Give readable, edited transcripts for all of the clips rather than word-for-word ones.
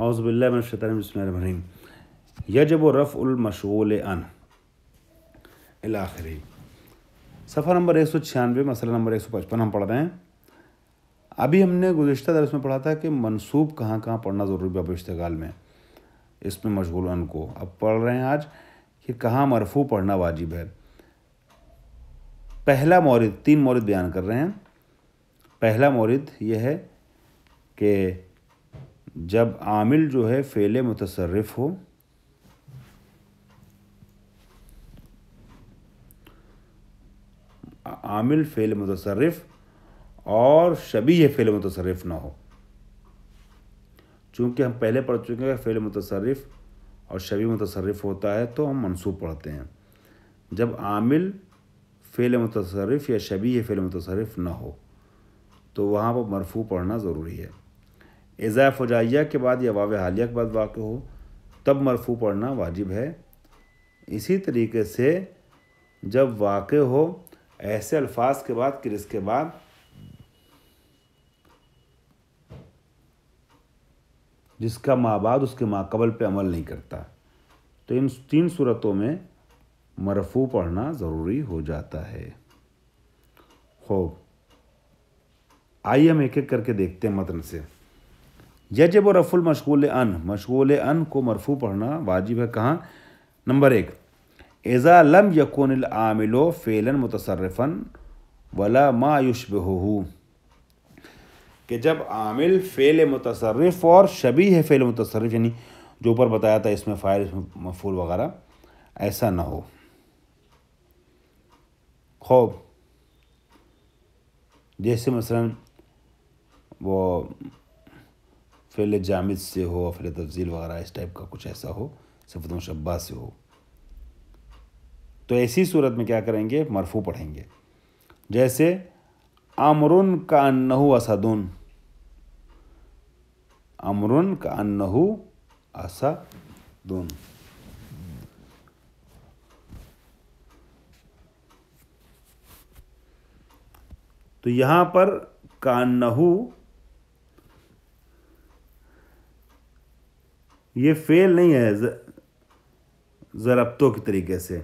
اعوذ باللہ من الشیطان الرجیم بسم اللہ الرحمن الرحیم یجب رفع المشغول عن الی آخرہ۔ صفحہ نمبر 196 مسئلہ نمبر 155 ہم پڑھ رہے ہیں۔ ابھی ہم نے گزشتہ درس میں پڑھا تھا کہ منصوب کہاں کہاں پڑھنا ضروری باب اشتغال میں، اس میں مشغول عن کو۔ اب پڑھ رہے ہیں آج کہ کہاں مرفوع پڑھنا واجب ہے۔ پہلا مورد، 3 مورد بیان کر رہے ہیں۔ پہلا مورد یہ ہے کہ جب عامل جو ہے فعل متصرف ہو، عامل فعل متصرف اور شبیہ فعل متصرف نہ ہو۔ چونکہ ہم پہلے پڑھ چکے ہیں کہ فعل متصرف اور شبیہ متصرف ہوتا ہے تو ہم منصوب پڑھتے ہیں۔ جب عامل فعل متصرف یا شبیہ فعل متصرف نہ ہو تو وہاں پر مرفوع پڑھنا ضروری ہے۔ اذا فجائیہ کے بعد یا واو حالیہ کے بعد واقع ہو تب مرفوع پڑھنا واجب ہے۔ اسی طریقے سے جب واقع ہو ایسے الفاظ کے بعد کہ جس کے بعد جس کا ما بعد اس کے ما قبل پہ عمل نہیں کرتا، تو ان 3 صورتوں میں مرفوع پڑھنا ضروری ہو جاتا ہے۔ خوب، آئیے ہم ایک ایک کر کے دیکھتے ہیں متن سے۔ یجب رفع المشغول عن، مشغول عن کو مرفوع پڑھنا واجب ہے۔ کہاں؟ نمبر 1، اذا لم یکن العامل فعلا متصرفا ولا ما یشبہہ، کہ جب عامل فعل متصرف اور شبیہ فعل متصرف یعنی جو اوپر بتایا تھا اس میں فاعل اس میں مفعول وغیرہ ایسا نہ ہو۔ خوب، جیسے مثلا وہ فعل جامد سے ہو، فعل تفضیل وغیرہ اس ٹائپ کا کچھ ایسا ہو، صفت مشبہ سے ہو، تو ایسی صورت میں کیا کریں گے؟ مرفوع پڑھیں گے۔ جیسے امرن کانہ اسد، امرن کانہ اسد، تو یہاں پر کانہ یہ فعل نہیں ہے ضربتو کے طریقے سے،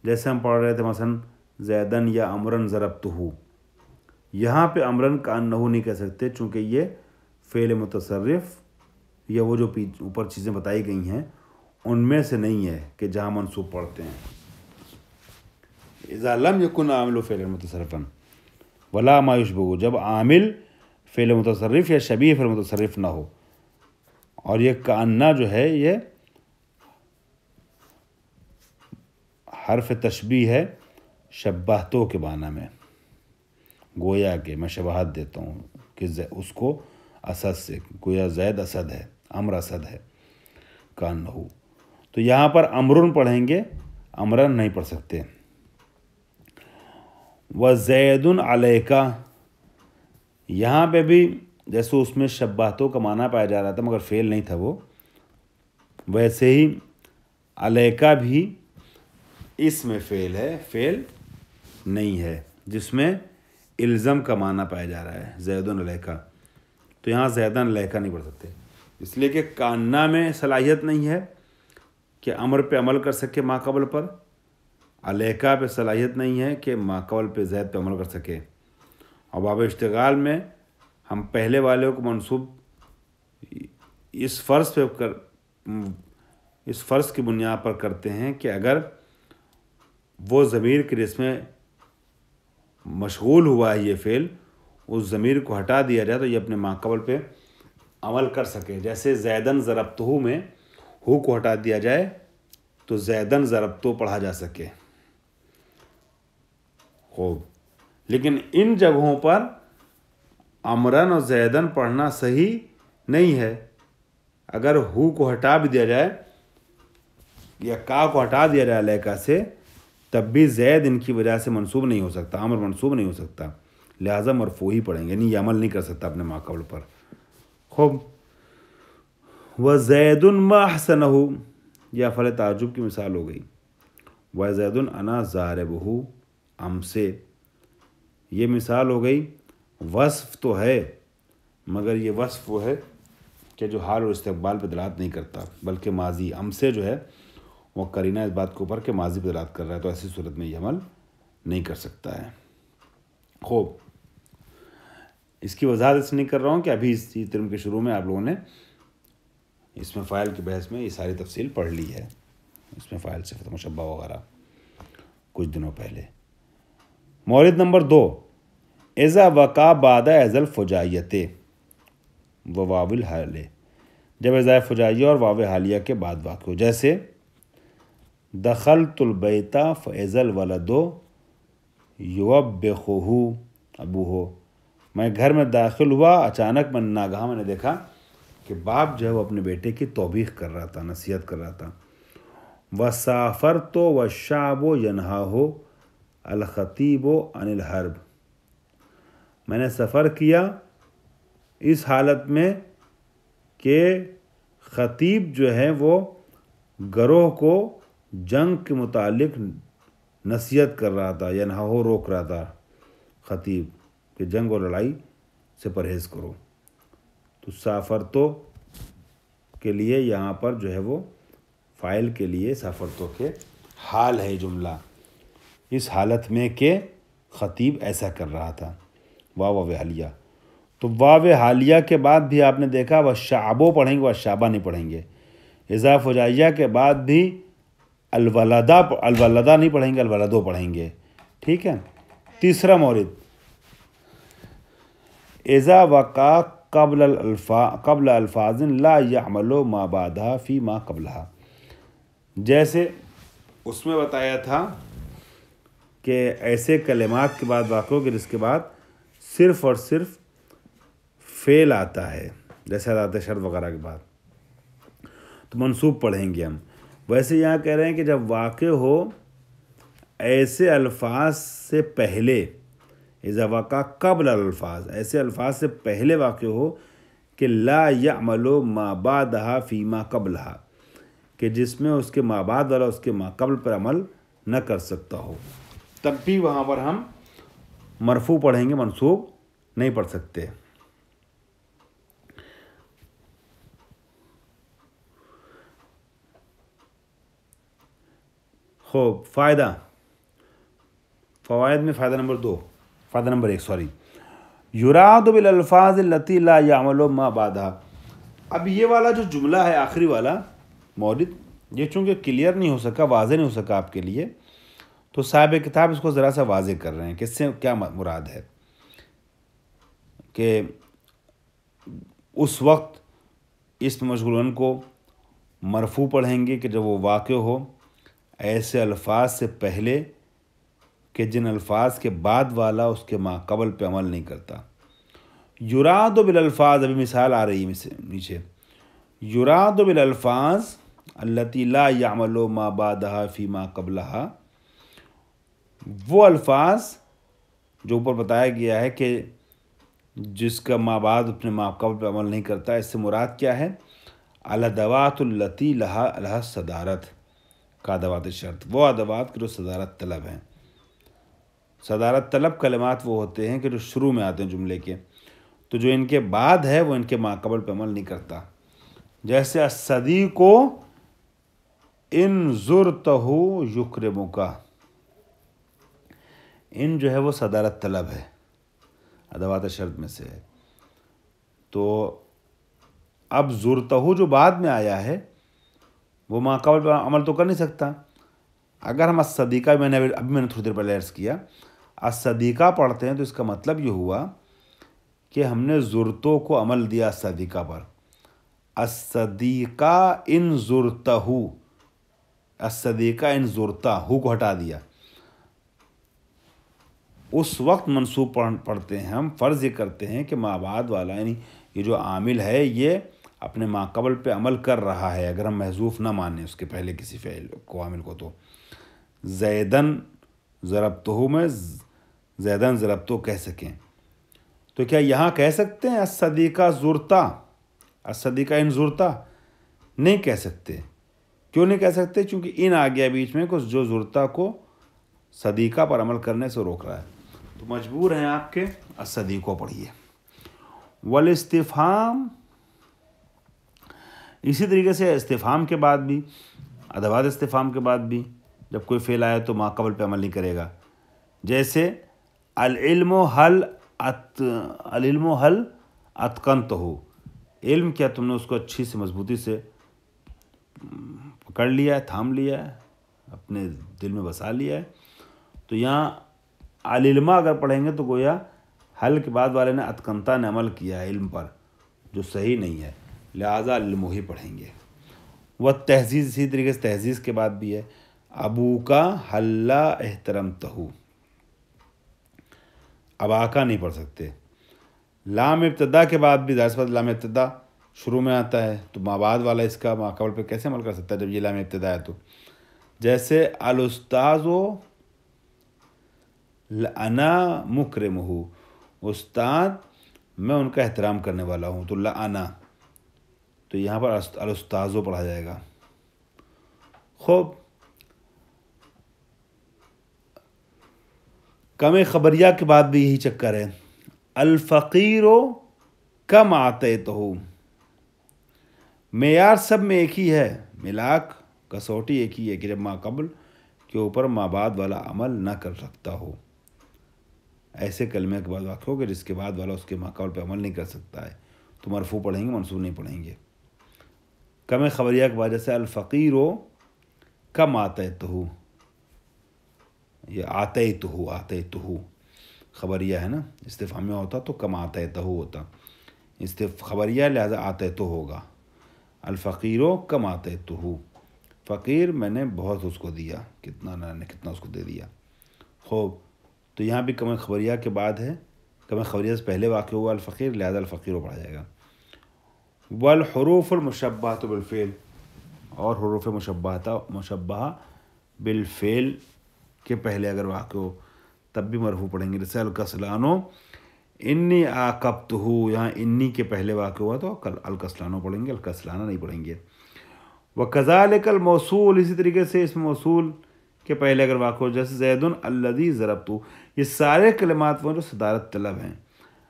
جیسے ہم پڑھ رہے تھے مثلا زیدن یا امرن ضربتہ، یہاں پہ امرن کانہ نہیں کہہ سکتے چونکہ یہ فعل متصرف یا وہ جو اوپر چیزیں بتائی گئی ہیں ان میں سے نہیں ہے کہ جہاں منصوب پڑھتے ہیں۔ اذا لم یکن عامل فعل متصرفا ولا ما یشبہہ، جب عامل فعل متصرف یا شبیہ فعل متصرف نہ ہو، اور یہ کانہ جو ہے یہ حرف تشبیہ ہے شبہتو کے معنی میں، گویا کہ میں شباہت دیتا ہوں کہ اس کو اسد سے، گویا زید اسد ہے، امر اسد ہے، کانہ، تو یہاں پر امرن پڑھیں گے، امرن نہیں پڑھ سکتے۔ وزید علیکہ، یہاں پہ بھی جیسے اس میں شبہتو کا معنی پایا جا رہا تھا مگر فعل نہیں تھا وہ، ویسے ہی علیکہ بھی اس میں فعل ہے، فعل نہیں ہے، جس میں الزم کا معنی پایا جا رہا ہے، زیدن علیکہ، تو یہاں زیدن علیکہ نہیں پڑھ سکتے، اس لیے کہ کانہ میں صلاحیت نہیں ہے کہ امر پہ عمل کر سکے ما قبل پر، علیکہ پہ صلاحیت نہیں ہے کہ ما قبل پہ زید پہ عمل کر سکے، اور باب اشتغال میں ہم پہلے والے کو منصوب اس فرض کی بنیاد پر کرتے ہیں کہ اگر وہ ضمیر کے جس میں مشغول ہوا ہے یہ فعل، اس ضمیر کو ہٹا دیا جائے تو یہ اپنے ما قبل پہ عمل کر سکے۔ جیسے زیدن ضربتہ میں ہو کو ہٹا دیا جائے تو زیدن ضربتہ پڑھا جا سکے۔ خوب، لیکن ان جگہوں پر امرن اور زیدن پڑھنا صحیح نہیں ہے۔ اگر ہو کو ہٹا بھی دیا جائے یا کا کو ہٹا دیا جائے علیکہ سے، تب بھی زید ان کی وجہ سے منصوب نہیں ہو سکتا، امر منصوب نہیں ہو سکتا، لہٰذا مرفوع ہی پڑھیں گے، یعنی یہ عمل نہیں کر سکتا اپنے ما قبل پر۔ خوب، وزید ما احسنہ، یا فعل تعجب کی مثال ہو گئی، وزید انا ضاربہ ام سے، یہ مثال ہو گئی۔ وصف تو ہے مگر یہ وصف وہ ہے کہ جو حال اور استقبال پہ دلالت نہیں کرتا بلکہ ماضی ام سے جو ہے وہ قرینہ اس بات کے اوپر کہ ماضی پہ دلالت کر رہا ہے، تو ایسی صورت میں یہ عمل نہیں کر سکتا ہے۔ خوب، اس کی وضاحت اس نہیں کر رہا ہوں کہ ابھی اس ترم کے شروع میں آپ لوگوں نے اس میں فاعل کی بحث میں یہ ساری تفصیل پڑھ لی ہے، اس میں فاعل صفت مشبہ وغیرہ کچھ دنوں پہلے۔ مورد نمبر 2، اذا وقع بعد از الفجائیت و واو الحال، جب اذا فجائیہ اور واو حالیہ کے بعد واقع ہو، جیسے دخلت البیت فاذا الولد یوبخہ ابوہ، میں گھر میں داخل ہوا، اچانک ناگہاں میں نے دیکھا کہ باپ جو ہے وہ اپنے بیٹے کی توبیخ کر رہا تھا، نصیحت کر رہا تھا۔ وسافرت والشعب ینہاہ الخطیب عن الحرب، میں نے سفر کیا اس حالت میں کہ خطیب جو ہے وہ گروہ کو جنگ کے متعلق نصیحت کر رہا تھا، ینہاہ روک رہا تھا خطیب کہ جنگ اور لڑائی سے پرہیز کرو۔ تو سافرتو کے لیے یہاں پر جو ہے وہ فاعل کے لیے سافرتو کے حال ہے جملہ، اس حالت میں کہ خطیب ایسا کر رہا تھا، واو حالیہ۔ تو واو حالیہ کے بعد بھی آپ نے دیکھا والشعبو پڑھیں گے، والشعبہ نہیں پڑھیں گے۔ اذا فجائیہ کے بعد بھی الولدہ نہیں پڑھیں گے، الولدو پڑھیں گے، ٹھیک ہے۔ تیسرا مورد، اذا وقع قبل الفاظ لا يعمل ما بعدها فی ما قبلها، جیسے اس میں بتایا تھا کہ ایسے کلمات کے بعد واقع ہو کہ جس کے بعد صرف اور صرف فعل آتا ہے، جیسے اداۃ شرط وغیرہ کے بعد، تو منصوب پڑھیں گے ہم۔ ویسے یہاں کہہ رہے ہیں کہ جب واقع ہو ایسے الفاظ سے پہلے، اذا وقع قبل الفاظ، ایسے الفاظ سے پہلے واقع ہو کہ لا يعمل ما بعدها فی ما قبلها، کہ جس میں اس کے ما بعد والا اس کے ما قبل پر عمل نہ کر سکتا ہو، تب بھی وہاں پر ہم مرفوع پڑھیں گے، منصوب نہیں پڑھ سکتے۔ خوب، فوائد میں فائدہ نمبر 1 یراد بالالفاظ التي لا يعمل ما بعدها۔ اب یہ والا جو جملہ ہے آخری والا مورد، یہ چونکہ کلیئر نہیں ہو سکا، واضح نہیں ہو سکا آپ کے لیے، تو صاحب کتاب اس کو ذرا سا واضح کر رہے ہیں کہ اس سے کیا مراد ہے، کہ اس وقت اسم مشغول کو مرفوع پڑھیں گے کہ جب وہ واقع ہو ایسے الفاظ سے پہلے کہ جن الفاظ کے بعد والا اس کے ما قبل پہ عمل نہیں کرتا۔ یراد بالالفاظ، ابھی مثال آ رہی ہے نیچے، یراد بالالفاظ التی لا يعمل ما بعدها فی ما قبلها، وہ الفاظ جو اوپر بتایا گیا ہے کہ جس کا ما بعد اپنے ما قبل پہ عمل نہیں کرتا، اس سے مراد کیا ہے؟ الادوات التی لها صدارت کا ادوات شرط، وہ ادوات جو صدارت طلب ہیں۔ صدارت طلب کلمات وہ ہوتے ہیں کہ جو شروع میں آتے ہیں جملے کے، تو جو ان کے بعد ہے وہ ان کے ما قبل پہ عمل نہیں کرتا، جیسے الصدیق ان زرتہ یکرمک، ان جو ہے وہ صدارت طلب ہے، ادوات شرط میں سے ہے۔ تو اب زرتہ جو بعد میں آیا ہے وہ ما قبل پہ عمل تو کر نہیں سکتا۔ اگر ہم الصدیقہ، ابھی میں نے تھوڑی دیر پہلے عرض کیا، الصدیقہ پڑھتے ہیں تو اس کا مطلب یہ ہوا کہ ہم نے زرتوں کو عمل دیا الصدیقہ پر۔ الصدیقہ ان زرتہ، الصدیقہ ان زرتہ، ہو کو ہٹا دیا، اس وقت منصوب پڑھتے ہیں ہم، فرض یہ کرتے ہیں کہ ما بعد والا یعنی یہ جو عامل ہے یہ اپنے ما قبل پہ عمل کر رہا ہے، اگر ہم محذوف نہ مانیں اس کے پہلے کسی فعل کو، عامل کو۔ تو زیدن ضربتہ میں زیدن ضربتہ کہہ سکیں، تو کیا یہاں کہہ سکتے ہیں الصدیقہ زرتہ، الصدیقہ ان زرتہ؟ نہیں کہہ سکتے۔ کیوں نہیں کہہ سکتے؟ چونکہ ان آ گیا بیچ میں کچھ جو زرتہ کو صدیقہ پر عمل کرنے سے روک رہا ہے، تو مجبور ہیں آپ کے الصدیقہ پڑھیے۔ والاستفہام اسی طریقے سے استفہام کے بعد بھی، ادوات استفہام کے بعد بھی جب کوئی فعل آئے تو ما قبل پہ عمل نہیں کرے گا. جیسے العلم حل اتقنتہ، علم کیا تم نے اس کو اچھی سے مضبوطی سے پکڑ لیا ہے، تھام لیا ہے، اپنے دل میں بسا لیا ہے. تو یہاں العلم اگر پڑھیں گے تو گویا حل کے بعد والے نے اتقنتا نے عمل کیا ہے علم پر، جو صحیح نہیں ہے، لہٰذا علم ہی پڑھیں گے. وہ تہذیز، اسی طریقے سے تہذیز کے بعد بھی ہے ابو کا حلّا احترمتہ، ابا کا نہیں پڑھ سکتے. لام ابتدا کے بعد بھی ظاہر سی بات لام ابتدا شروع میں آتا ہے تو ما بعد والا اس کا ما قبل پہ کیسے عمل کر سکتا ہے جب یہ لام ابتدا ہے تو. جیسے الاستاذ لأنا مکرمہ، استاد میں ان کا احترام کرنے والا ہوں، تو لأنا، تو یہاں پر الاستاذ پڑھا جائے گا. خوب، کم خبریہ کے بعد بھی یہی چکر ہے. الفقیر کم اعطیتہ، معیار سب میں ایک ہی ہے، ملاک کسوٹی ایک ہی ہے کہ جب ما قبل کے اوپر ما بعد والا عمل نہ کر سکتا ہو. ایسے کلمے کے بعد واقع ہوگا جس کے بعد والا اس کے ما قبل پہ عمل نہیں کر سکتا ہے تو مرفوع پڑھیں گے، منصوب نہیں پڑھیں گے. کم خبریہ کے بعد جیسے الفقیر کم اعطیتہ، یہ آتیتہ خبریہ ہے نا، استفہامیہ ہوتا تو کم آتیتہ ہوتا، خبریہ لہذا آتیتہ ہوگا. الفقیر کم آتیتہ، فقیر میں نے بہت اس کو دیا، کتنا نے کتنا اس کو دے دیا. خوب، تو یہاں بھی کم خبریہ کے بعد ہے، کم خبریہ سے پہلے واقع ہوا الفقیر، لہذا الفقیر پڑھا جائے گا. والحروف المشبہۃ بالفعل، اور حروف مشبہہ بالفعل کے پہلے اگر واقع ہو تب بھی مرفوع پڑھیں گے. جیسے الکسلانو انی عاقبتہ، یہاں انی کے پہلے واقع ہوا تو الکسلانو پڑھیں گے، الکسلانہ نہیں پڑھیں گے. وکذالک الموصول، اسی طریقے سے اس موصول کے پہلے اگر واقع ہو جیسے زید الذی ضربتہ، یہ سارے کلمات وہ جو صدارت طلب ہیں.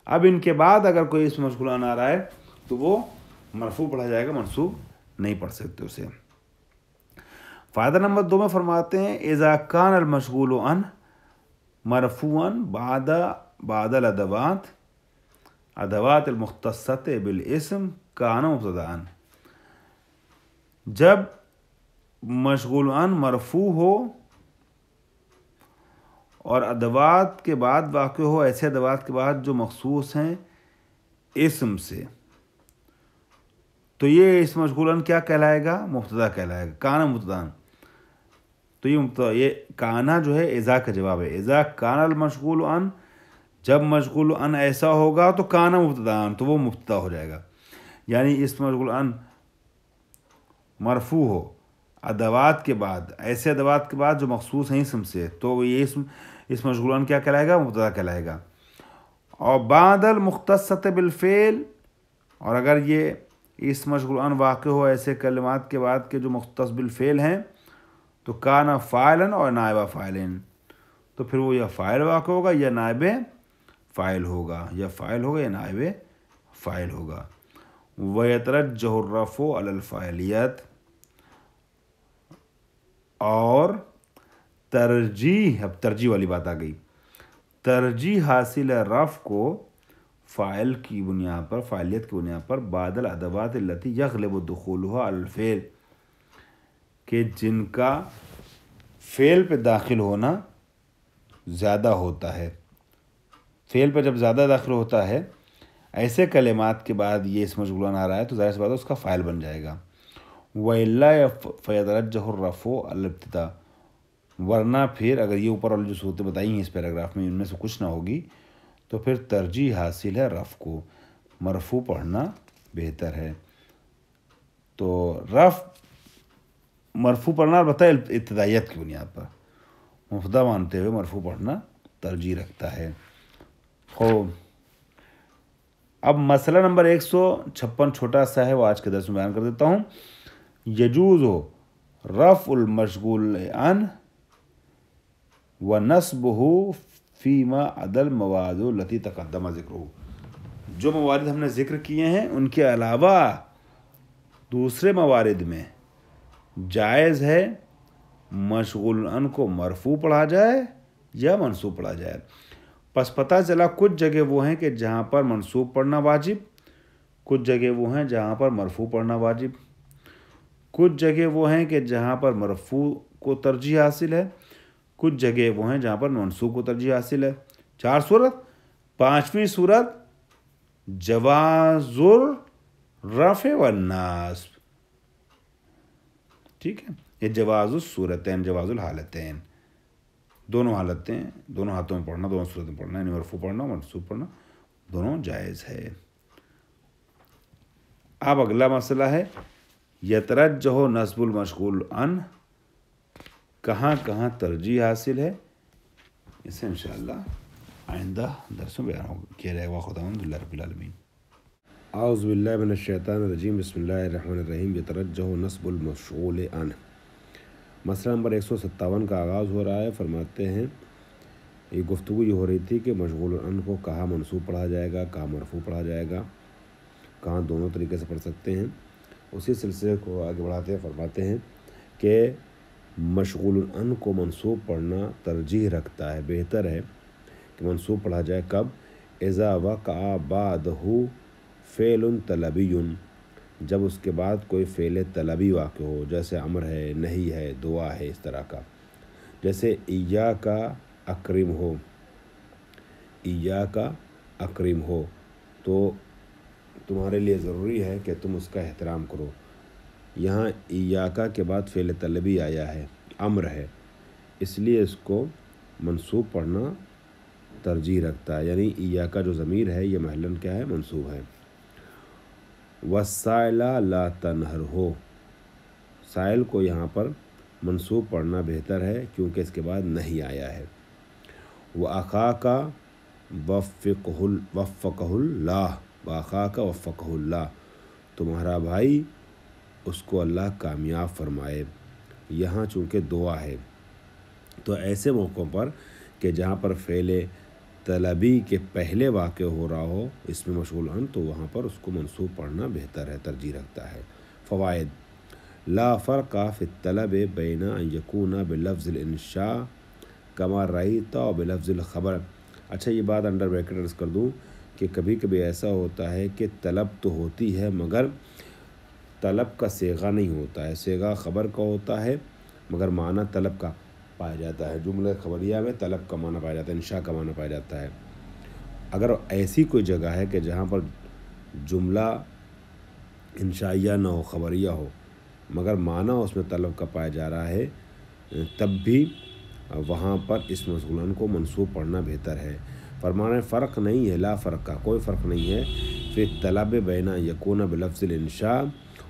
اب ان کے بعد اگر کوئی اسم مشغول ان آ رہا ہے تو وہ مرفوع پڑھا جائے گا، منصوب نہیں پڑھ سکتے اسے. فائدہ نمبر 2 میں فرماتے ہیں اذا کان المشغول عن مرفوعا بعد الادوات المختصۃ بالاسم کان مبتدأ، جب مشغول عن مرفوع ہو اور ادوات کے بعد واقع ہو، ایسے ادوات کے بعد جو مخصوص ہیں اسم سے، تو یہ اسم مشغول عن کیا کہلائے گا؟ مبتدا کہلائے گا، کان مبتدأ. تو یہ کانا جو ہے اذا کا جواب ہے. اذا کان المشغول عن، جب مشغول عن ایسا ہوگا تو کانا مبتدأ، تو وہ مبتدا ہو جائے گا. یعنی اس مشغول عن مرفوع ہو ادوات کے بعد، ایسے ادوات کے بعد جو مخصوص ہیں اسم سے، تو یہ اس مشغول عن کیا کہلائے گا؟ مبتدا کہلائے گا. اور بعد المختصۃ بالفعل، اور اگر یہ اس مشغول عن واقع ہو ایسے کلمات کے بعد کے جو مختص بالفعل ہیں تو کانا فاعلاً اور نائب فاعلین، تو پھر وہ یا فاعل واقع ہوگا یا نائب فاعل ہوگا، یا فاعل ہوگا یا نائب فاعل ہوگا. وَيَتَرَجَّحُ الرَّفْعُ عَلَى الْفَاعِلِيَّةِ، اور ترجیح، اب ترجیح والی بات آ گئی، ترجیح حاصل ہے رفع کو فاعل کی بنیاد پر، فاعلیت کی بنیاد پر، بعد الادوات التي يغلب دخولها على الفعل، کہ جن کا فعل پہ داخل ہونا زیادہ ہوتا ہے. فعل پہ جب زیادہ داخل ہوتا ہے ایسے کلمات کے بعد یہ اس مشغول عن آ رہا ہے تو ظاہر سی بات ہے اس کا فاعل بن جائے گا. وَإِلَّا فَيَتَرَجَّحُ الرَّفْعُ عَلَى الْابْتِدَاءِ، ورنہ پھر اگر یہ اوپر والی جو صورتیں بتائی ہیں اس پیراگراف میں ان میں سے کچھ نہ ہوگی تو پھر ترجیح حاصل ہے رفع کو، مرفوع پڑھنا بہتر ہے. تو رفع مرفوع پڑھنا البتہ ابتدائیت کی بنیاد پر، مبتدا مانتے ہوئے مرفوع پڑھنا ترجیح رکھتا ہے. خوب، اب مسئلہ نمبر 156 چھوٹا سا ہے، وہ آج کے درس میں بیان کر دیتا ہوں. یجوز رفع المشغول عن ونصبہ فیما عدا المواد التی تقدم ذکرہ، جو موارد ہم نے ذکر کیے ہیں ان کے علاوہ دوسرے موارد میں جائز ہے مشغول ان کو مرفوع پڑھا جائے یا منصوب پڑھا جائے۔ پس پتہ چلا کچھ جگہ وہ ہیں کہ جہاں پر منصوب پڑھنا واجب، کچھ جگہ وہ ہیں جہاں پر مرفوع پڑھنا واجب، کچھ جگہ وہ ہیں کہ جہاں پر مرفوع کو ترجیح حاصل ہے، کچھ جگہ وہ ہیں جہاں پر منصوب کو ترجیح حاصل ہے۔ 4 صورت۔ 5ویں صورت جواز الرفع والنصب، ٹھیک ہے، یہ جواز الصورتین، جواز الحالتین، دونوں حالتیں، دونوں ہاتھوں میں پڑھنا، دونوں صورتیں پڑھنا، یعنی مرفوع پڑھنا منصوب پڑھنا دونوں جائز ہے۔ اب اگلا مسئلہ ہے یترجح نصب المشغول عن، کہاں کہاں ترجیح حاصل ہے، اسے انشاءاللہ آئندہ درس میں بیان کیا جائے گا۔ خداوند اللہ رب العالمین۔ اعوذ باللہ من الشیطان الرجیم، بسم اللہ الرحمن الرحیم۔ یترجح نصب المشغول عن، مسئلہ نمبر 157 کا آغاز ہو رہا ہے۔ فرماتے ہیں یہ گفتگو یہ ہو رہی تھی کہ مشغول عن کو کہاں منصوب پڑھا جائے گا، کہاں مرفوع پڑھا جائے گا، کہاں دونوں طریقے سے پڑھ سکتے ہیں۔ اسی سلسلے کو آگے بڑھاتے ہیں، فرماتے ہیں کہ مشغول عن کو منصوب پڑھنا ترجیح رکھتا ہے، بہتر ہے کہ منصوب پڑھا جائے۔ کب؟ اذا وقع بعدہ فعل طلبی، جب اس کے بعد کوئی فعل طلبی واقع ہو، جیسے امر ہے، نہی ہے، دعا ہے، اس طرح کا۔ جیسے ایاک اکرم ہو، ایاک اکرم ہو تو تمہارے لیے ضروری ہے کہ تم اس کا احترام کرو۔ یہاں ایاک کے بعد فعل طلبی آیا ہے، امر ہے، اس لیے اس کو منصوب پڑھنا ترجیح رکھتا ہے، یعنی ایاک جو ضمیر ہے یہ محلاً کیا ہے؟ منصوب ہے۔ والسائل لا تنہر ہو، سائل کو یہاں پر منصوب پڑھنا بہتر ہے کیونکہ اس کے بعد نہیں آیا ہے۔ وَأَخَاكَ وَفَّقَهُ اللَّهُ، وَأَخَاكَ وَفَّقَهُ اللَّهُ، تمہارا بھائی اس کو اللہ کامیاب فرمائے۔ یہاں چونکہ دعا ہے تو ایسے موقعوں پر کہ جہاں پر فعل طلبی کے پہلے واقع ہو رہا ہو اس میں مشغول عن، تو وہاں پر اس کو منصوب پڑھنا بہتر ہے، ترجیح رکھتا ہے۔ فوائد: لا فرق فی الطلب بین ان یکون بلفظ الانشاء کما رأیت و بلفظ الخبر۔ اچھا یہ بات انڈر بریکٹ عرض کر دوں کہ کبھی کبھی ایسا ہوتا ہے کہ طلب تو ہوتی ہے مگر طلب کا صیغہ نہیں ہوتا ہے، صیغہ خبر کا ہوتا ہے مگر معنی طلب کا پایا جاتا ہے۔ جملہ خبریہ میں طلب کا معنی پایا جاتا ہے، انشاء کا معنی پایا جاتا ہے۔ اگر ایسی کوئی جگہ ہے کہ جہاں پر جملہ انشائیہ نہ ہو، خبریہ ہو، مگر معنی اس میں طلب کا پایا جا رہا ہے، تب بھی وہاں پر اس مشغول کو منصوب پڑھنا بہتر ہے۔ فرمانے فرق نہیں ہے، لا فرق کا کوئی فرق نہیں ہے، فی طلب بین یکون بلفظ الانشاء،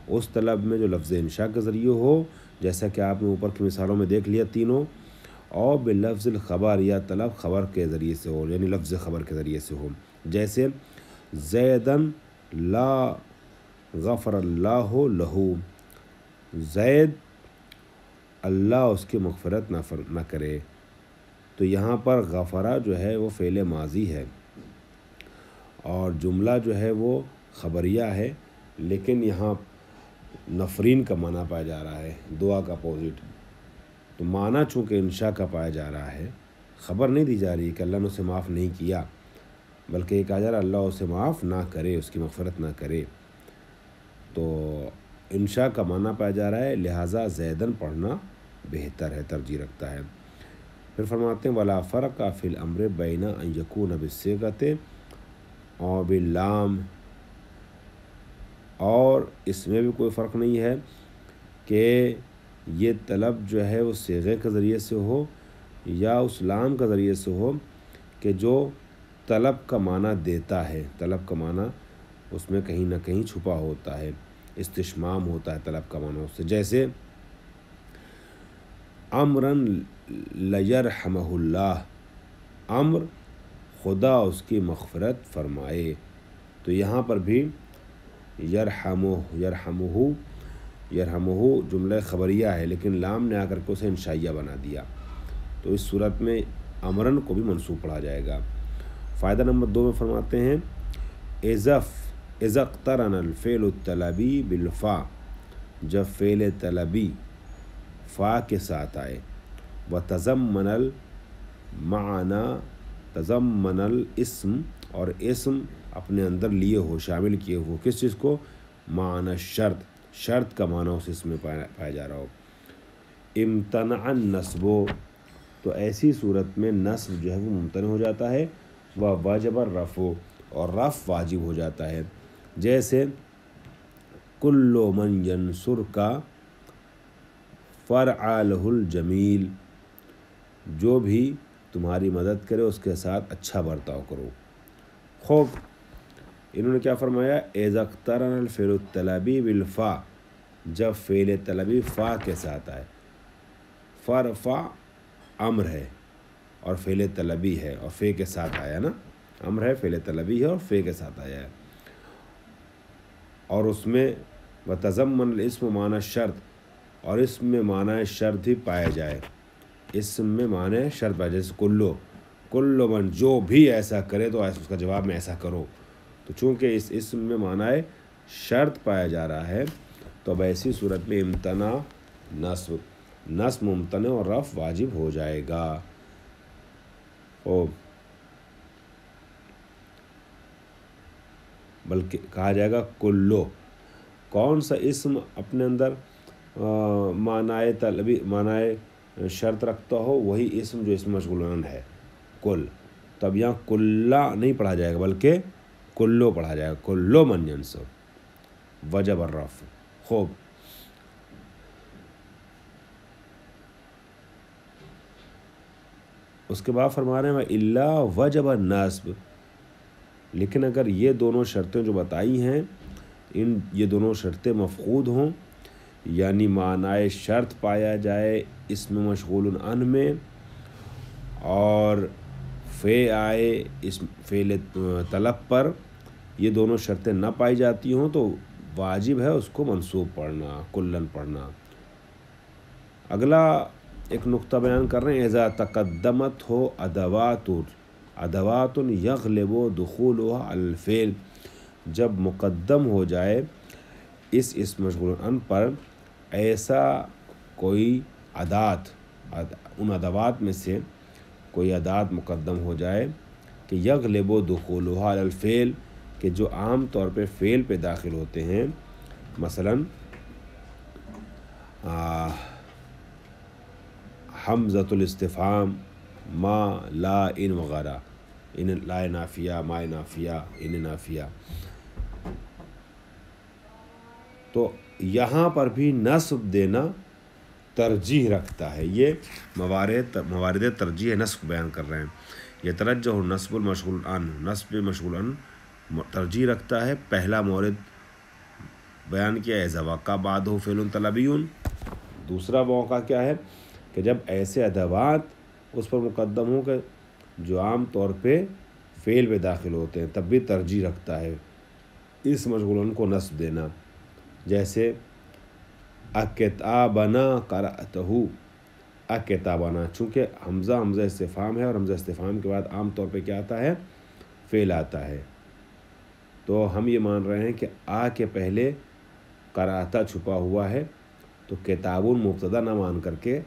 اس طلب میں جو لفظ انشاء کے ذریعے ہو، جیسا کہ آپ نے اوپر کی مثالوں میں دیکھ لیا تینوں، اور بلفظ الخبر، یا طلب خبر کے ذریعے سے ہو، یعنی لفظ خبر کے ذریعے سے ہو۔ جیسے زیدن لا غفر اللہ لہو، زید اللہ اس کی مغفرت نہ کرے، تو یہاں پر غفرہ جو ہے وہ فعل ماضی ہے اور جملہ جو ہے وہ خبریہ ہے، لیکن یہاں نفرین کا معنی پایا جا رہا ہے، دعا کا اپوزٹ، تو معنی چونکہ انشاء کا پایا جا رہا ہے، خبر نہیں دی جا رہی کہ اللہ نے اسے معاف نہیں کیا، بلکہ یہ کہا جا رہا ہے اللہ اسے معاف نہ کرے، اس کی مغفرت نہ کرے، تو انشاء کا معنی پایا جا رہا ہے، لہٰذا زیدن پڑھنا بہتر ہے، ترجیح رکھتا ہے۔ پھر فرماتے ہیں ولا فرق فی الامر بین ان یکون بالصیغۃ اور باللام، اور اس میں بھی کوئی فرق نہیں ہے کہ یہ طلب جو ہے وہ صیغے کے ذریعے سے ہو یا اس لام کے ذریعے سے ہو کہ جو طلب کا معنی دیتا ہے، طلب کا معنی اس میں کہیں نہ کہیں چھپا ہوتا ہے، استشمام ہوتا ہے طلب کا معنی اس سے۔ جیسے امرن لیرحمہ اللہ، امر خدا اس کی مغفرت فرمائے، تو یہاں پر بھی یرحمہ جملہ خبریہ ہے لیکن لام نے آ کر کے اسے انشائیہ بنا دیا، تو اس صورت میں امرن کو بھی منصوب پڑھا جائے گا۔ فائدہ نمبر 2 میں فرماتے ہیں اذا اقترن الفعل الطلبی بالفا، جب فعل طلبی فا کے ساتھ آئے، و تضمن الاسم، اور اسم اپنے اندر لیے ہو، شامل کیے ہو کس چیز کو؟ معنی شرط کا معنی اس اسم میں پایا جا رہا ہو۔ امتنع النصب، تو ایسی صورت میں نصب جو ہے وہ ممتنع ہو جاتا ہے، و واجب الرفع، اور رفع واجب ہو جاتا ہے۔ جیسے کل من ینصرک فرع لہ الجمیل، جو بھی تمہاری مدد کرے اس کے ساتھ اچھا برتاؤ کرو۔ خوب، انہوں نے کیا فرمایا؟ اذا اقترن الفعل الطلبی بالفا، جب فعل طلبی فا کے ساتھ آئے، فرفع امر ہے اور فعل طلبی ہے اور فے کے ساتھ آیا نا، امر ہے، فعل طلبی ہے اور فے کے ساتھ آیا ہے، اور اس میں وتضمن الاسم معنی شرط، اور اس میں معنی شرط ہی پایا جائے، اسم میں معنی شرط پایا جائے، جیسے کل من، جو بھی ایسا کرے تو اس کا جواب میں ایسا کرو، تو چونکہ اس اسم میں معنی شرط پایا جا رہا ہے تو اب ایسی صورت میں امتناع نصب ممتنع اور رفع واجب ہو جائے گا۔ بلکہ کہا جائے گا کلو، کون سا اسم اپنے اندر معنی طلبی معنی شرط رکھتا ہو، وہی اسم جو اسم مشغول ہے، کل۔ تب یہاں کلا نہیں پڑھا جائے گا بلکہ کلو پڑھا جائے گا، کلو من ینصب، وجب الرفع۔ خوب، اس کے بعد فرما رہے ہیں الا وجب النصب، لیکن اگر یہ دونوں شرطیں جو بتائی ہیں یہ دونوں شرطیں مفقود ہوں، یعنی معنی شرط پایا جائے اسم مشغول عن میں، اور فے آئے اس فعل طلب پر، یہ دونوں شرطیں نہ پائی جاتی ہوں تو واجب ہے اس کو منصوب پڑھنا، کلن پڑھنا۔ اگلا ایک نقطہ بیان کر رہے ہیں، اذا تقدمت ہو ادوات یغلب دخولها الفعل، جب مقدم ہو جائے اس اسم مشغول عن پر ایسا کوئی ادات، ان ادوات میں سے کوئی ادات مقدم ہو جائے کہ یغلب دخولها الفعل، کہ جو عام طور پہ فعل پہ داخل ہوتے ہیں، مثلاً حمزۃ الاستفہام، ما، لا، ان وغیرہ، ان لا نافیہ، ما نافیہ، ان نافیہ، تو یہاں پر بھی نصب دینا ترجیح رکھتا ہے۔ یہ موارد ترجیح نصب بیان کر رہے ہیں۔ یہ ترجح نصب المشغول عن، نصب مشغول عن ترجیح رکھتا ہے۔ پہلا مورد بیان کیا ہے اذا وقع بعدہ فعل طلبی، دوسرا موقع کیا ہے کہ جب ایسے ادوات اس پر مقدم ہوں کہ جو عام طور پہ فعل پہ داخل ہوتے ہیں، تب بھی ترجیح رکھتا ہے اس مشغول کو نصب دینا۔ جیسے اکتابنا قرأتہ، اکتابنا، چونکہ حمزہ استفہام ہے اور حمزہ استفہام کے بعد عام طور پہ کیا آتا ہے؟ فعل آتا ہے، تو ہم یہ مان رہے ہیں کہ کے پہلے قرأتہ چھپا ہوا ہے، تو کتابون مبتدا نہ مان کر کے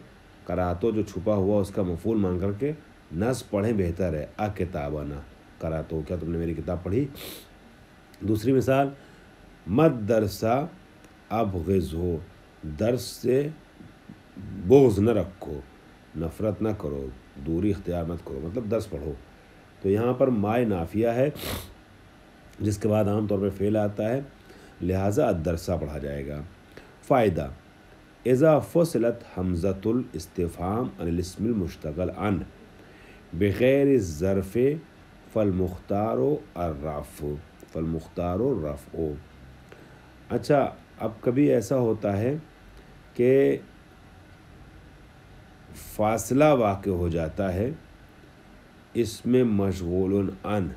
قرأتہ جو چھپا ہوا اس کا مفعول مان کر کے نصب پڑھیں بہتر ہے، اکتابنا قرأتہ، کیا تم نے میری کتاب پڑھی؟ دوسری مثال، مد درسا ابغض ہو، درس سے بغض نہ رکھو، نفرت نہ کرو، دوری اختیار مت کرو، مطلب درس پڑھو۔ تو یہاں پر مائے نافیہ ہے جس کے بعد عام طور پہ فعل آتا ہے، لہٰذا الدرسہ پڑھا جائے گا۔ فائدہ، اذا فصلت حمزۃ الاستفہام عن الاسم المشتغل عن بغیر الظرف فالمختار الرفع۔ اچھا، اب کبھی ایسا ہوتا ہے کہ فاصلہ واقع ہو جاتا ہے اس میں مشغول عن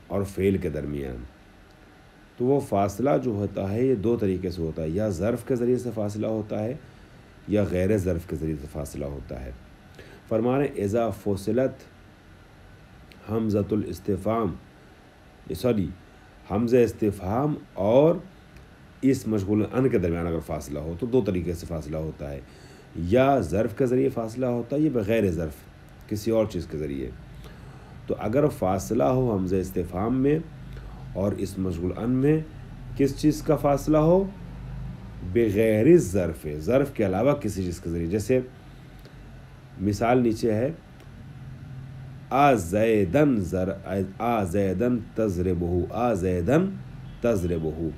اور فعل کے درمیان، تو وہ فاصلہ جو ہوتا ہے یہ دو طریقے سے ہوتا ہے، یا ظرف کے ذریعے سے فاصلہ ہوتا ہے یا غیر ظرف کے ذریعے سے فاصلہ ہوتا ہے۔ فرما رہے اذا فصلت حمزۃ الاستفہام، حمزہ استفہام اور اس مشغول ان کے درمیان اگر فاصلہ ہو تو دو طریقے سے فاصلہ ہوتا ہے، یا ظرف کے ذریعے فاصلہ ہوتا ہے یا بغیر ظرف کسی اور چیز کے ذریعے۔ تو اگر فاصلہ ہو حمزہ استفہام میں اور اس مشغول ان میں، کس چیز کا فاصلہ ہو؟ بغیر ظرف، ظرف کے علاوہ کسی چیز کے ذریعے۔ جیسے مثال نیچے ہے، آزیدن تضربہ، آزیدن تضربہ۔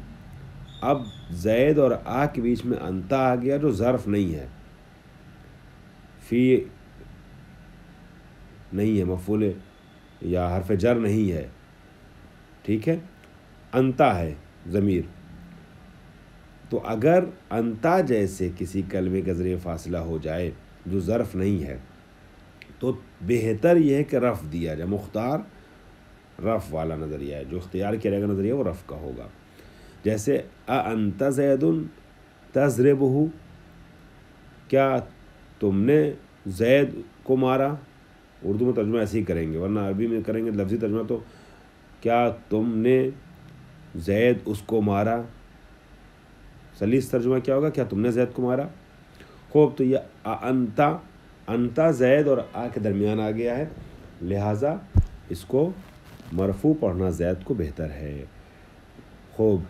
اب زید اور آ کے بیچ میں انتا آ گیا جو ظرف نہیں ہے، فی نہیں ہے، مفعول یا حرف جر نہیں ہے، ٹھیک ہے، انتا ہے ضمیر۔ تو اگر انتا جیسے کسی کلمے کے ذریعے فاصلہ ہو جائے جو ظرف نہیں ہے تو بہتر یہ ہے کہ رف دیا جائے، مختار رف والا نظریہ ہے، جو اختیار کیا جائے گا نظریہ وہ رف کا ہوگا۔ جیسے انت زید تضربہ، کیا تم نے زید کو مارا؟ اردو میں ترجمہ ایسے ہی کریں گے، ورنہ عربی میں کریں گے لفظی ترجمہ تو کیا تم نے زید اس کو مارا، سلیس ترجمہ کیا ہوگا؟ کیا تم نے زید کو مارا؟ خوب، تو یہ انتا زید اور آ کے درمیان آ گیا ہے، لہٰذا اس کو مرفوع پڑھنا زید کو بہتر ہے۔ خوب،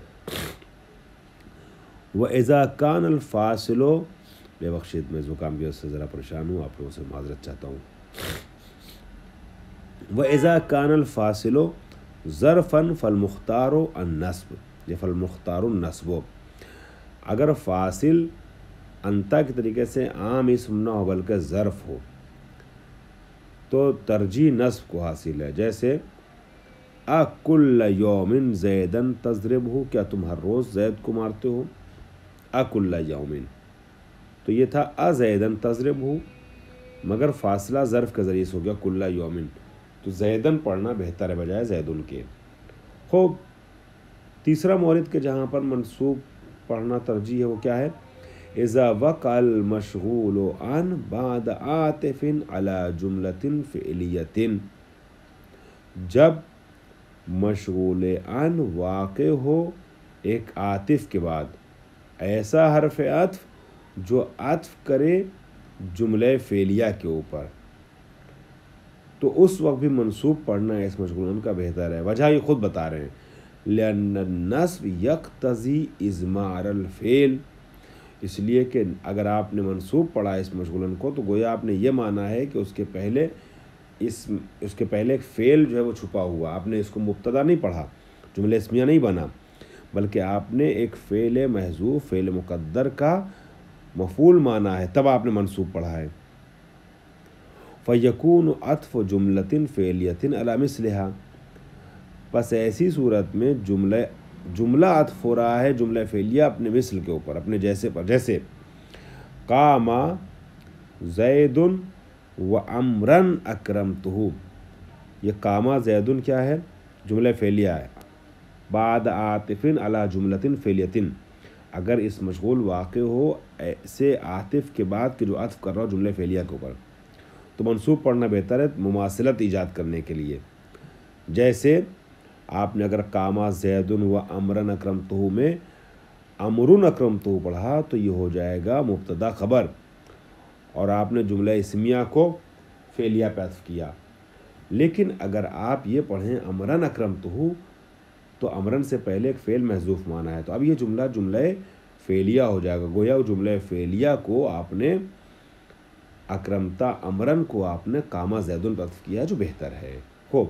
وَإِذَا كَانَ الْفَاصِلُ، بے بخشید میں زکام کی وجہ سے ذرا پریشان ہوں، آپ لوگوں سے معذرت چاہتا ہوں۔ وَإِذَا كَانَ الْفَاصِلُ ظَرْفًا فَالْمُخْتَارُ النَّصْبُ، یہ فَالْمُخْتَارُ النَّصْبُ، اگر فاصل انتا کے طریقے سے عام اسم نہ ہو بلکہ ظرف ہو تو ترجیح نصب کو حاصل ہے۔ جیسے اَكُلَّ يَوْمٍ زَيْدًا تَضْرِبُهُ، کیا تم ہر روز زید کو مارتے ہو؟ اَكُلَّ يَوْمٍ، تو یہ تھا اَزَيْدًا تَضْرِبُهُ، مگر فاصلہ ظرف کے ذریعے سے ہو گیا كُلَّ يَوْمٍ، تو زیدن پڑھنا بہتر ہے بجائے زیدن کے۔ خوب، تیسرا مورد کے جہاں پر منصوب پڑھنا ترجیح ہے وہ کیا ہے؟ اذا وقع المشغول عن بعد عاطف على جملة فعلیة، جب مشغول عن واقع ہو ایک عاطف کے بعد ایسا حرف عطف جو عطف کرے جملہ فعلیہ کے اوپر، تو اس وقت بھی منصوب پڑھنا اس مشغول کا بہتر ہے۔ وجہ یہ خود بتا رہے ہیں، لأن النصب یقتضی اضمار الفعل، اس لیے کہ اگر آپ نے منصوب پڑھا اس مشغول کو تو گویا آپ نے یہ مانا ہے کہ اس کے پہلے ایک فعل جو ہے وہ چھپا ہوا، آپ نے اس کو مبتدا نہیں پڑھا، جملہ اسمیہ نہیں بنا، بلکہ آپ نے ایک فعل محذوف، فعل مقدر کا مفعول مانا ہے، تب آپ نے منصوب پڑھا ہے۔ فَيَكُونُ عَطْفُ جُمْلَةٍ فِعْلِيَةٍ عَلَى مِثْلِهَا، پس ایسی صورت میں جملہ عطف ہو رہا ہے جملہ فعلیہ اپنے مثل کے اوپر، اپنے جیسے پر، جیسے قام زید وعمرن اکرمتہ، یہ قام زید کیا ہے؟ جملہ فعلیہ ہے، بعد عاطف علی جملۃ فعلیۃ، اگر اس مشغول واقع ہو ایسے عاطف کے بعد کہ جو عطف کر رہا ہو جملہ فعلیہ کے اوپر، تو منصوب پڑھنا بہتر ہے مماثلت ایجاد کرنے کے لیے۔ جیسے آپ نے اگر قام زید و امرن اکرمتہ میں امرن اکرمتہ پڑھا تو یہ ہو جائے گا مبتدا خبر، اور آپ نے جملہ اسمیہ کو فعلیہ پہ عطف کیا۔ لیکن اگر آپ یہ پڑھیں امرن اکرمتہ تو امرن سے پہلے ایک فعل محذوف مانا ہے، تو اب یہ جملہ فعلیہ ہو جائے گا، گویا جملہ فعلیہ کو آپ نے اکرمتا امرن کو آپ نے قام زیدن پہ عطف کیا جو بہتر ہے۔ خوب،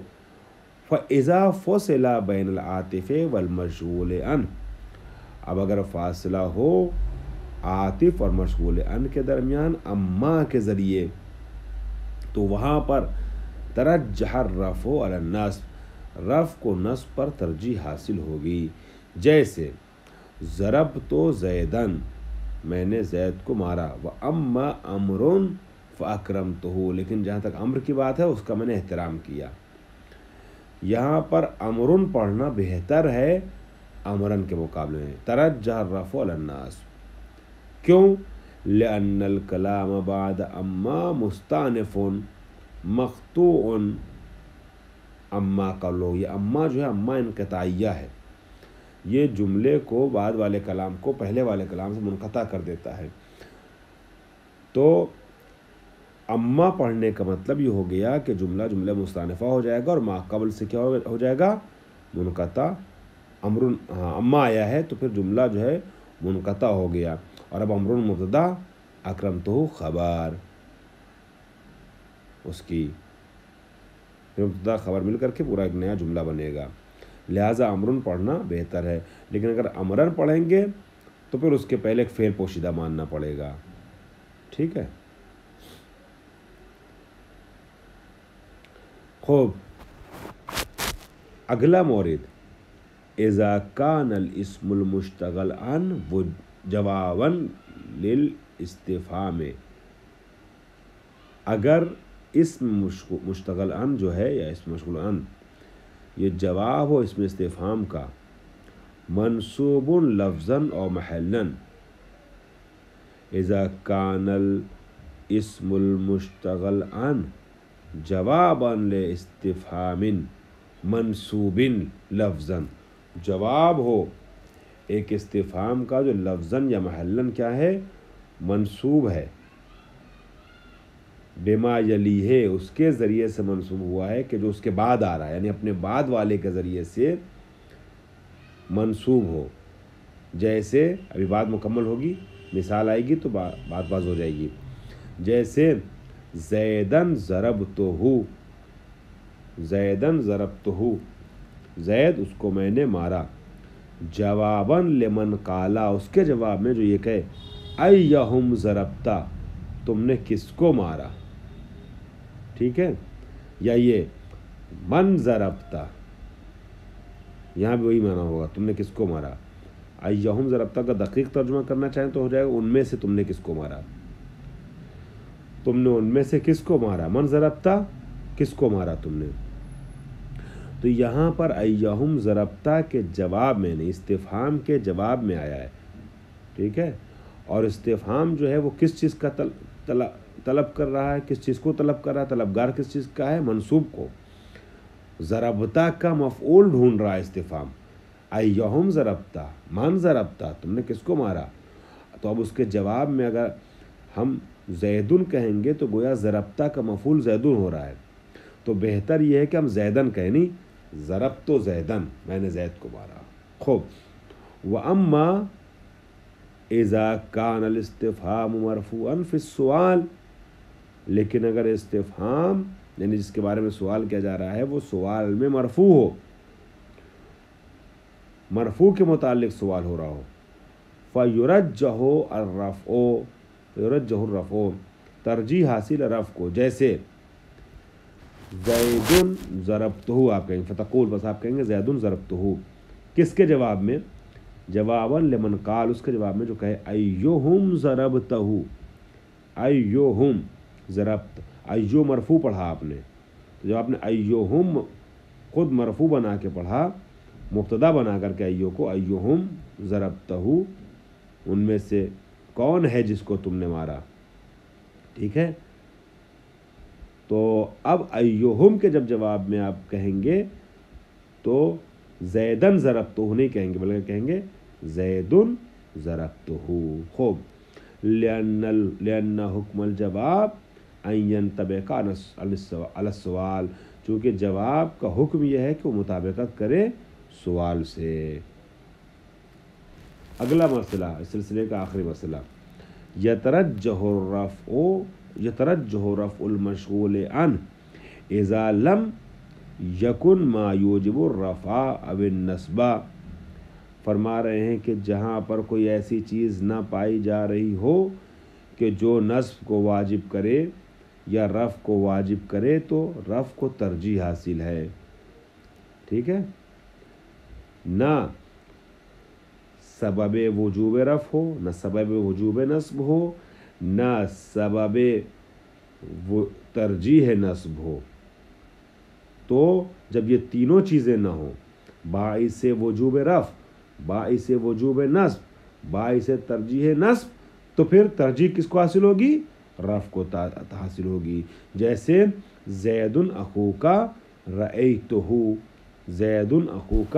فَإِذَا فُصِلَ بَيْنَ الْعَاطِفِ وَالْمَشْغُولِ عَنْ، اب اگر فاصلہ ہو عاطف اور مشغول عن کے درمیان اما کے ذریعے، تو وہاں پر ترجح الرفع علی النصب، رفع کو نصب پر ترجیح حاصل ہوگی۔ جیسے ضربت زیدن، میں نے زید کو مارا، وَأَمَّا أَمْرٌ فَأَكْرَمْتُهُ، لیکن جہاں تک امر کی بات ہے اس کا میں نے احترام کیا۔ یہاں پر امرن پڑھنا بہتر ہے امرن کے مقابلے میں، ترجح الرفع علی النصب، کیوں؟ لأن الکلام بعد اما مستأنف مقطوع، اما کا لو، یہ اما جو ہے اما انقطاعیہ ہے، یہ جملے کو بعد والے کلام کو پہلے والے کلام سے منقطع کر دیتا ہے. تو اما پڑھنے کا مطلب یہ ہو گیا کہ جملہ مستانفہ ہو جائے گا اور ما قبل سے کیا ہو جائے گا؟ منقطع. اما آیا ہے تو پھر جملہ جو ہے منقطع ہو گیا. اور اب امر مبتدا اکرمتہ خبر اس کی مبتدا خبر مل کر کے پورا ایک نیا جملہ بنے گا. لہٰذا امرن پڑھنا بہتر ہے. لیکن اگر امرن پڑھیں گے تو پھر اس کے پہلے ایک فعل پوشیدہ ماننا پڑے گا. ٹھیک ہے. خوب. اگلا مورد اذا کان الاسم المشتغل عن جوابا للاستفہام. اگر اسم مشتغل عن جو ہے یا اسم مشغول عن یہ جواب ہو اسم استفہام کا منصوب لفظا او محلا. اذا کان الاسم المشتغل عن جوابا لاستفہام منصوب لفظا. جواب ہو ایک استفہام کا جو لفظاً یا محلاً کیا ہے؟ منصوب ہے. بما یلی ہے اس کے ذریعے سے منصوب ہوا ہے کہ جو اس کے بعد آ رہا ہے، یعنی اپنے بعد والے کے ذریعے سے منصوب ہو. جیسے ابھی بات مکمل ہوگی، مثال آئے گی تو بات باز ہو جائے گی. جیسے زیدن ضربتہ، زیدن ضربتہ، زید اس کو میں نے مارا. جواباً لمن قالا اس کے جواب میں جو یہ کہے ایہم ضربتا تم نے کس کو مارا. ٹھیک ہے. یا یہ من ضربتا، یہاں بھی وہی معنی ہوگا تم نے کس کو مارا. ایہم ضربتا کا دقیق ترجمہ کرنا چاہیں تو ہو جائے گا ان میں سے تم نے کس کو مارا. تم نے ان میں سے کس کو مارا. من ضربتا کس کو مارا تم نے. تو یہاں پر ایہم ضربتا کے جواب میں نہیں، استفہام کے جواب میں آیا ہے. ٹھیک ہے. اور استفہام جو ہے وہ کس چیز کا طلب کر رہا ہے، کس چیز کو طلب کر رہا ہے، طلبگار کس چیز کا ہے؟ منصوب کو. ضربتا کا مفعول ڈھونڈ رہا ہے استفہام. ایہم ضربتا، من ضربتا تم نے کس کو مارا. تو اب اس کے جواب میں اگر ہم زیدن کہیں گے تو گویا ضربتا کا مفعول زیدن ہو رہا ہے. تو بہتر یہ ہے کہ ہم زیدن کہیں، نہیں ضربت زیدن، میں نے زید کو مارا. خوب. وَأَمَّا اِذَا كَانَ الْاِسْتِفْهَامُ مَرْفُوعًا فِي السُّؤَالِ. لیکن اگر استفہام یعنی جس کے بارے میں سوال کیا جا رہا ہے وہ سوال میں مرفوع ہو، مرفوع کے متعلق سوال ہو رہا ہو، فَيُرَجَّهُ الرَّفْعُ، فَيُرَجَّهُ الرَّفْعُ ترجیح حاصل رفع کو. جیسے زیدن ضربتہ آپ کہیں گے، فتقول بس آپ کہیں گے زیدن ضربتہ کس کے جواب میں؟ جواباً لمن قال اس کے جواب میں جو کہے ایہم ضربتہ، ایہم ضربت. ایو مرفوع پڑھا آپ نے، تو جب آپ نے ایہم خود مرفوع بنا کے پڑھا، مبتدا بنا کر کے ایو کو، ایہم ضربتہ ان میں سے کون ہے جس کو تم نے مارا. ٹھیک ہے. تو اب ایہم کے جب جواب میں آپ کہیں گے تو زیدن ضربتہ نہیں کہیں گے بلکہ کہیں گے زیدن ضربتہ. خوب. لأن حکم الجواب ان ينطبق على السؤال، چونکہ جواب کا حکم یہ ہے کہ وہ مطابقت کرے سوال سے. اگلا مسئلہ اس سلسلے کا آخری مسئلہ یترجح رفع المشغول عن اذا لم یکن ما یوجب الرفع او النصب. فرما رہے ہیں کہ جہاں پر کوئی ایسی چیز نہ پائی جا رہی ہو کہ جو نصب کو واجب کرے یا رفع کو واجب کرے تو رفع کو ترجیح حاصل ہے. ٹھیک ہے. نہ سبب وجوب رفع ہو، نہ سبب وجوب نصب ہو، نہ سبب ترجیح نصب ہو. تو جب یہ تینوں چیزیں نہ ہوں، باعث وجوب رفع، باعث وجوب نصب، باعث ترجیح نصب، تو پھر ترجیح کس کو حاصل ہوگی؟ رفع کو حاصل ہوگی. جیسے زید اخوک رأیتہ، زید اخوک